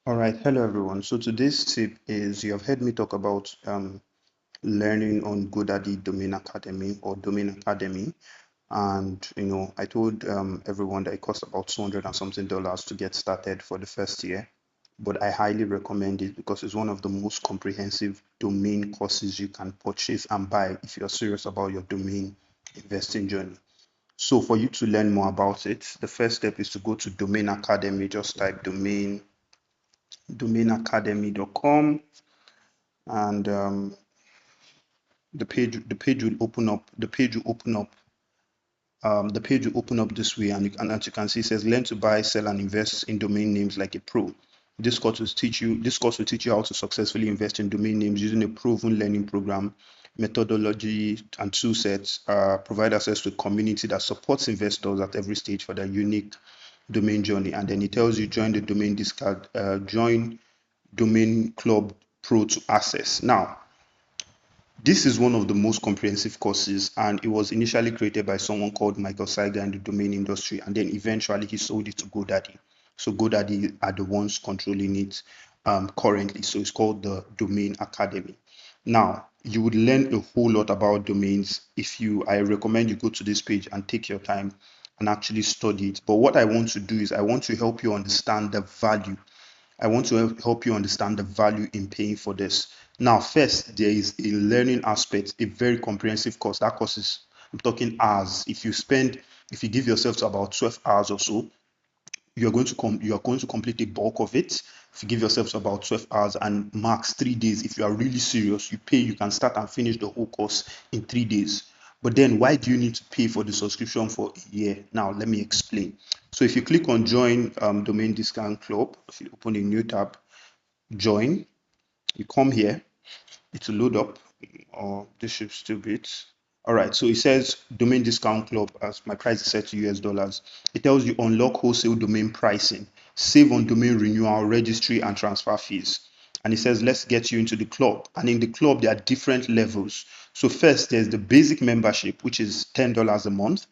All right, hello everyone. So today's tip is you have heard me talk about learning on GoDaddy Domain Academy or Domain Academy, and I told everyone that it costs about 200 and something dollars to get started for the first year, but I highly recommend it because it's one of the most comprehensive domain courses you can purchase and buy if you're serious about your domain investing journey. So for you to learn more about it, the first step is to go to Domain Academy. Just type domainacademy.com, and the page will open up. The page will open up this way, and as you can see, it says learn to buy, sell, and invest in domain names like a pro. This course will teach you how to successfully invest in domain names using a proven learning program, methodology, and tool sets. Provide access to a community that supports investors at every stage for their unique domain journey. And then it tells you join Domain Club Pro to access. Now, this is one of the most comprehensive courses, and it was initially created by someone called Michael Saiga in the domain industry, and then eventually he sold it to GoDaddy. So GoDaddy are the ones controlling it currently. So it's called the Domain Academy. Now, you would learn a whole lot about domains. I recommend you go to this page and take your time and actually study it. But what I want to do is I want to help you understand the value. I want to help you understand the value in paying for this. Now, first, there is a learning aspect, a very comprehensive course. That course is, I'm talking hours. If you give yourself to about 12 hours or so, you are going to complete the bulk of it. If you give yourself to about 12 hours and max 3 days, if you are really serious, you can start and finish the whole course in 3 days. But then why do you need to pay for the subscription for a year? Now, let me explain. So if you click on join domain discount club, if you open a new tab, join, you come here, it will load up, or this should still be it. All right, so it says domain discount club, as my price is set to US dollars. It tells you unlock wholesale domain pricing, save on domain renewal, registry, and transfer fees. And it says let's get you into the club. And in the club, there are different levels. So first, there's the basic membership, which is $10 a month,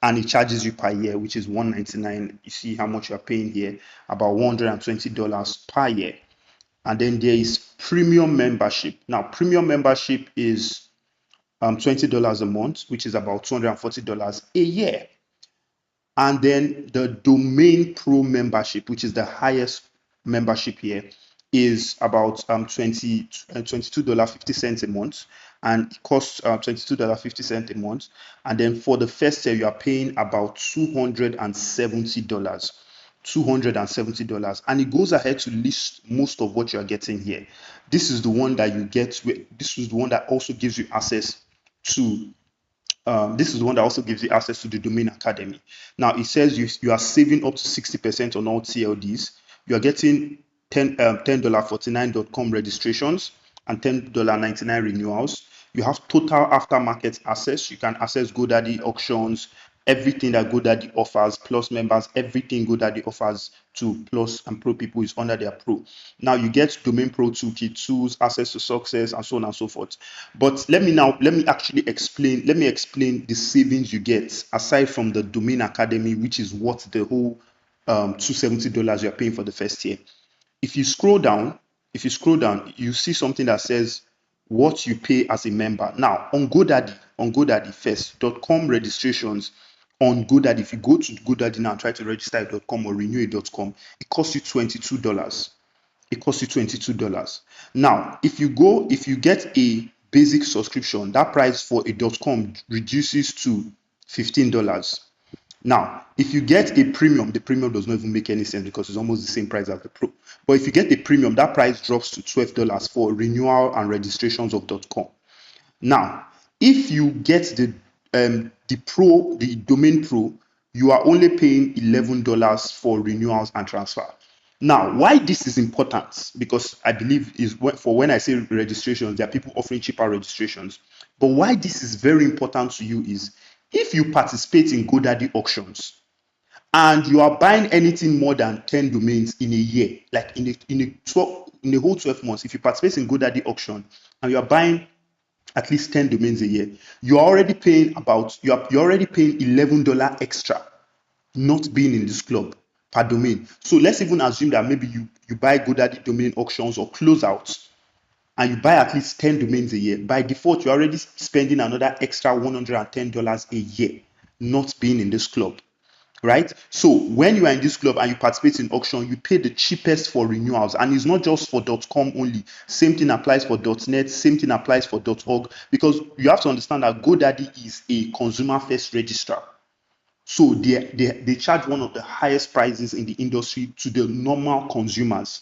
and it charges you per year, which is $199. You see how much you're paying here, about $120 per year. And then there is premium membership. Now, premium membership is $20 a month, which is about $240 a year. And then the domain pro membership, which is the highest membership here, is about $22.50 a month, and it costs $22.50 a month. And then for the first year, you are paying about $270. $270, and it goes ahead to list most of what you are getting here. This is the one that you get. This is the one that also gives you access to the Domain Academy. Now it says you are saving up to 60% on all TLDs. You are getting $10.49.com registrations and $10.99 renewals. You have total aftermarket access. You can access GoDaddy auctions, everything that GoDaddy offers, Plus members, everything GoDaddy offers to Plus and Pro people is under their Pro. Now you get Domain Pro Toolkit tools, access to success, and so on and so forth. But let me actually explain. Let me explain the savings you get aside from the Domain Academy, which is what the whole $270 you're paying for the first year. If you scroll down, you see something that says what you pay as a member. Now on GoDaddy first.com registrations on GoDaddy, if you go to GoDaddy now and try to register a .com or renew a .com, it costs you $22. It costs you $22. Now, if you get a basic subscription, that price for a .com reduces to $15. Now, if you get a premium, the premium does not even make any sense because it's almost the same price as the Pro. But if you get a premium, that price drops to $12 for renewal and registrations of .com. Now, if you get the Domain Pro, you are only paying $11 for renewals and transfer. Now, why this is important, because I believe is for when I say registrations, there are people offering cheaper registrations. But why this is very important to you is if you participate in GoDaddy auctions and you are buying anything more than 10 domains in a year, like in a whole 12 months, if you participate in GoDaddy auction and you are buying at least 10 domains a year, you're already paying $11 extra not being in this club. per domain. So let's even assume that maybe you buy GoDaddy domain auctions or closeouts, and you buy at least 10 domains a year. By default, you're already spending another extra $110 a year not being in this club, right? So when you are in this club and you participate in auction, you pay the cheapest for renewals, and it's not just for .com only. Same thing applies for .net, same thing applies for .org, because you have to understand that GoDaddy is a consumer first registrar. So they charge one of the highest prices in the industry to the normal consumers.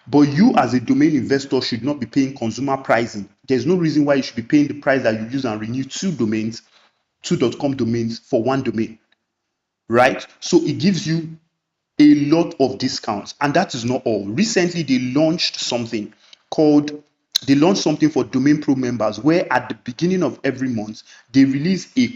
But you as a domain investor should not be paying consumer pricing. There's no reason why you should be paying the price that you use and renew two .com domains for one domain, right? So it gives you a lot of discounts, and that is not all. Recently they launched something for Domain Pro members, where at the beginning of every month they release a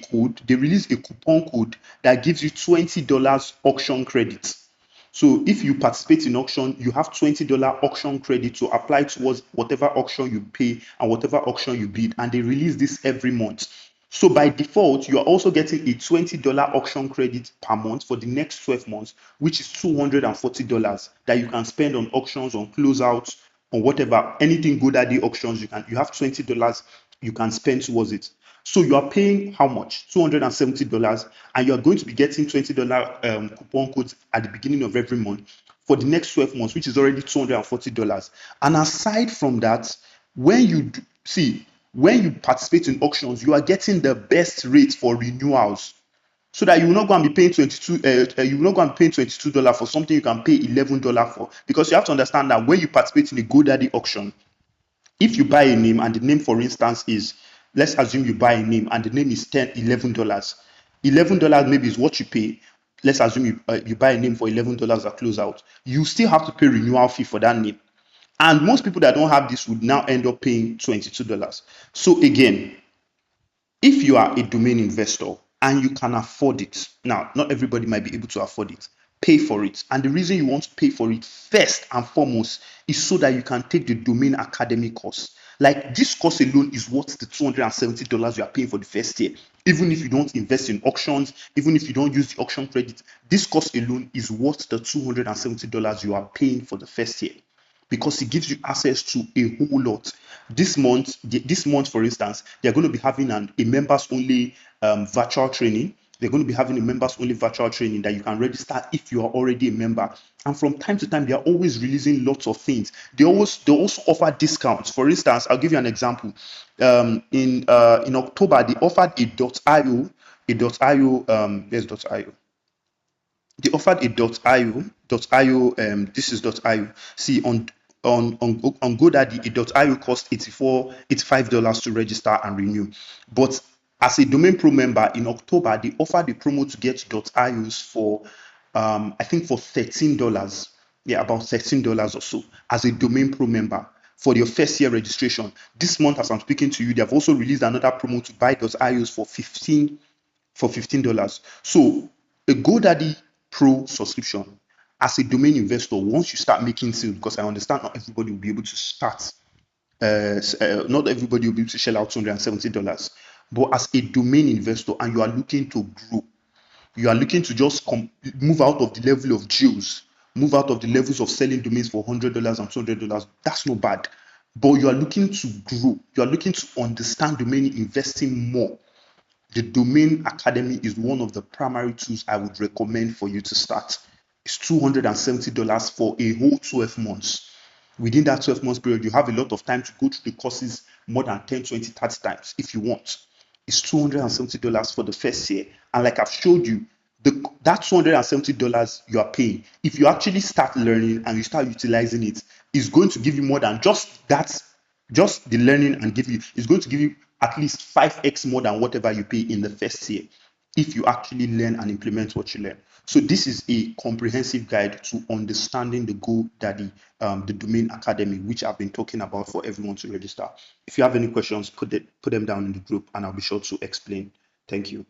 coupon code that gives you $20 auction credits. So if you participate in auction, you have $20 auction credit to apply towards whatever auction you pay and whatever auction you bid, and they release this every month. So by default, you are also getting a $20 auction credit per month for the next 12 months, which is $240 that you can spend on auctions, on closeouts, on whatever, anything GoDaddy auctions. You have $20 you can spend towards it. So you are paying how much? $270, and you are going to be getting $20 coupon codes at the beginning of every month for the next 12 months, which is already $240. And aside from that, when you when you participate in auctions, you are getting the best rate for renewals, so that you will not go and be paying 22 you will not go and be paying $22 for something you can pay $11 for. Because you have to understand that when you participate in a GoDaddy auction, if you buy a name and the name, for instance, is, let's assume you buy a name and the name is $11 maybe is what you pay. Let's assume you buy a name for $11 at closeout. You still have to pay renewal fee for that name, and most people that don't have this would now end up paying $22. So again, if you are a domain investor and you can afford it, now not everybody might be able to afford it, pay for it. And the reason you want to pay for it first and foremost is so that you can take the Domain Academy course. Like, this course alone is worth the $270 you are paying for the first year. Even if you don't invest in auctions, even if you don't use the auction credit, this course alone is worth the $270 you are paying for the first year, because it gives you access to a whole lot. This month, for instance, they're going to be having a members only virtual training. They're going to be having a members only virtual training that you can register if you are already a member. And from time to time, they are always releasing lots of things. They also offer discounts. For instance, I'll give you an example. In October, they offered a .io. There's .io. They offered a .io. This is .io. See, on GoDaddy, a .io cost $85 to register and renew. But as a Domain Pro member in October, they offered a promo to get .ios for I think for $13. Yeah, about $13 or so as a Domain Pro member for your first year registration. This month, as I'm speaking to you, they have also released another promo to buy .ios for $15. So a GoDaddy Pro subscription as a domain investor, once you start making sales, because I understand not everybody will be able to start, not everybody will be able to shell out $270. But as a domain investor, and you are looking to grow, you are looking to just move out of the level of Jews, move out of the levels of selling domains for $100 and $200. That's not bad. But you are looking to grow, you are looking to understand domain investing more. The Domain Academy is one of the primary tools I would recommend for you to start. It's $270 for a whole 12 months. Within that 12 months period, you have a lot of time to go through the courses more than 10, 20, 30 times if you want. It's $270 for the first year. And like I've showed you, that $270 you are paying, if you actually start learning and you start utilizing it, is going to give you more than just that, just the learning, and it's going to give you at least 5x more than whatever you pay in the first year if you actually learn and implement what you learn. So this is a comprehensive guide to understanding the GoDaddy, the Domain Academy, which I've been talking about for everyone to register. If you have any questions, put them down in the group and I'll be sure to explain. Thank you.